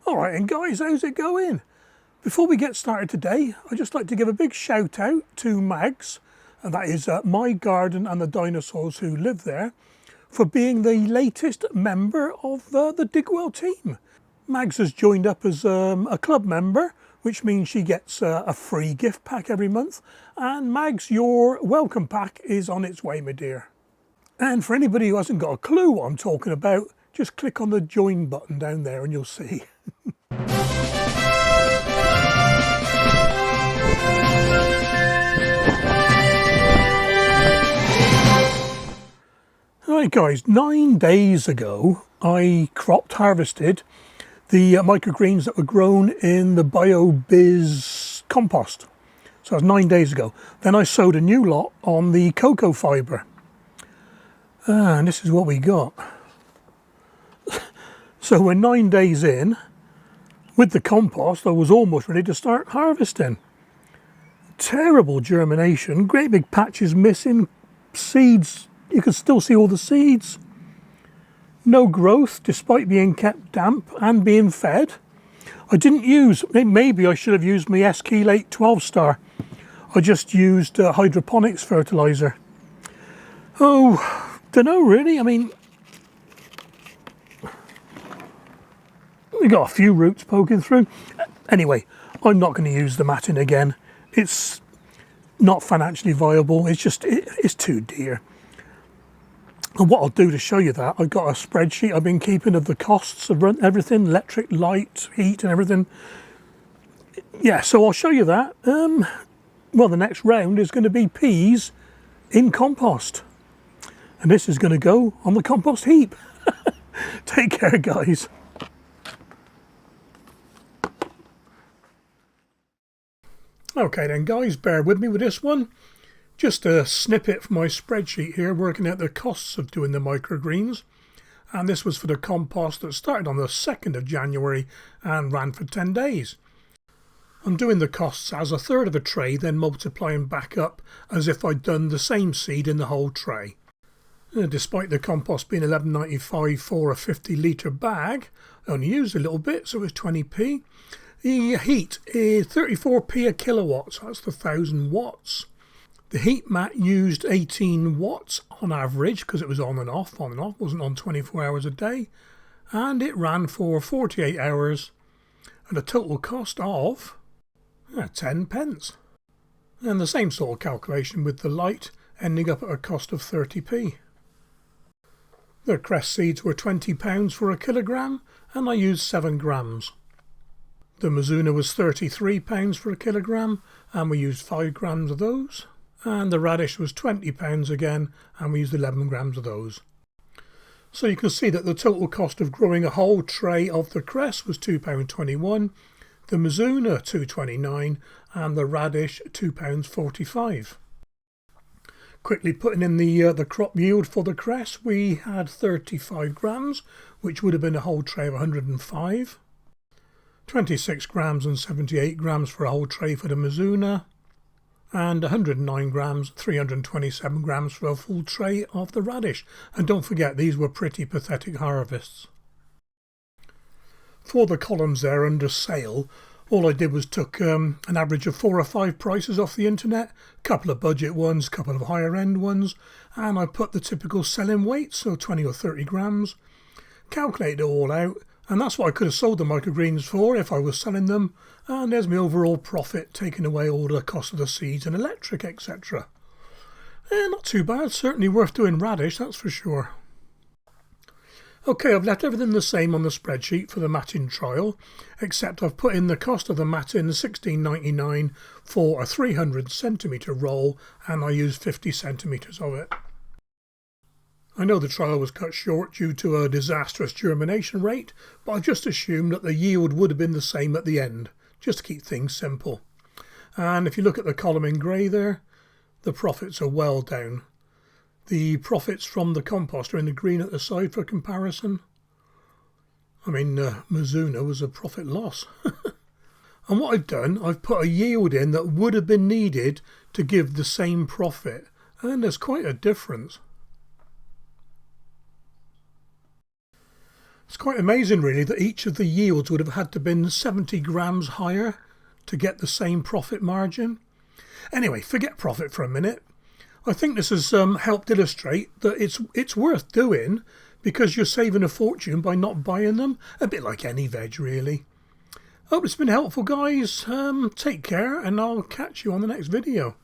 Alright, and guys, how's it going? Before we get started today, I'd just like to give a big shout out to Mags, and that is my garden and the dinosaurs who live there, for being the latest member of the Digwell team. Mags has joined up as a club member, which means she gets a free gift pack every month. And Mags, your welcome pack is on its way, my dear. And for anybody who hasn't got a clue what I'm talking about, just click on the join button down there and you'll see. Right guys, 9 days ago I harvested the microgreens that were grown in the BioBiz compost. So that was 9 days ago. Then I sowed a new lot on the cocofibre. And this is what we got. So we're 9 days in. With the compost, I was almost ready to start harvesting. Terrible germination, great big patches missing, seeds, you can still see all the seeds. No growth, despite being kept damp and being fed. I didn't use, maybe I should have used my S-CHELATE 12-star. I just used hydroponics fertiliser. Oh, don't know really, I mean, we got a few roots poking through. Anyway, I'm not going to use the matting again. It's not financially viable. It's just, it's too dear. And what I'll do to show you that, I've got a spreadsheet I've been keeping of the costs of everything, electric, light, heat and everything. Yeah, so I'll show you that. Well, the next round is going to be peas in compost. And this is going to go on the compost heap. Take care, guys. Okay then guys, bear with me with this one. Just a snippet from my spreadsheet here, working out the costs of doing the microgreens. And this was for the compost that started on the 2nd of January and ran for 10 days. I'm doing the costs as a third of a tray, then multiplying back up as if I'd done the same seed in the whole tray. Despite the compost being £11.95 for a 50-litre bag, I only used a little bit, so it was 20p. The heat is 34p a kilowatt, so that's the 1000 watts. The heat mat used 18 watts on average because it was on and off, wasn't on 24 hours a day. And it ran for 48 hours at a total cost of 10 pence. And the same sort of calculation with the light, ending up at a cost of 30p. The cress seeds were £20 for a kilogram and I used 7 grams. The Mizuna was £33 for a kilogram and we used 5 grams of those. And the radish was £20 again and we used 11 grams of those. So you can see that the total cost of growing a whole tray of the cress was £2.21, the Mizuna £2.29 and the radish £2.45. Quickly putting in the crop yield for the cress, we had 35 grams, which would have been a whole tray of 105. 26 grams and 78 grams for a whole tray for the Mizuna, and 109 grams, 327 grams for a full tray of the radish. And don't forget, these were pretty pathetic harvests. For the columns there under sale, all I did was took an average of 4 or 5 prices off the internet, a couple of budget ones, a couple of higher end ones, and I put the typical selling weight, so 20 or 30 grams, calculated it all out, and that's what I could have sold the microgreens for if I was selling them. And there's my overall profit, taking away all the cost of the seeds and electric, etc. Not too bad, certainly worth doing radish, that's for sure. Okay, I've left everything the same on the spreadsheet for the matting trial, except I've put in the cost of the matting, £16.99 for a 300 centimetre roll, and I used 50 centimetres of it. I know the trial was cut short due to a disastrous germination rate, but I just assumed that the yield would have been the same at the end, just to keep things simple. And if you look at the column in grey there, the profits are well down. The profits from the compost are in the green at the side for comparison. I mean, Mizuna was a profit loss. And what I've done, I've put a yield in that would have been needed to give the same profit, and there's quite a difference. It's quite amazing really that each of the yields would have had to been 70 grams higher to get the same profit margin. Anyway, forget profit for a minute. I think this has helped illustrate that it's worth doing because you're saving a fortune by not buying them. A bit like any veg really. Hope it's been helpful, guys. Take care, and I'll catch you on the next video.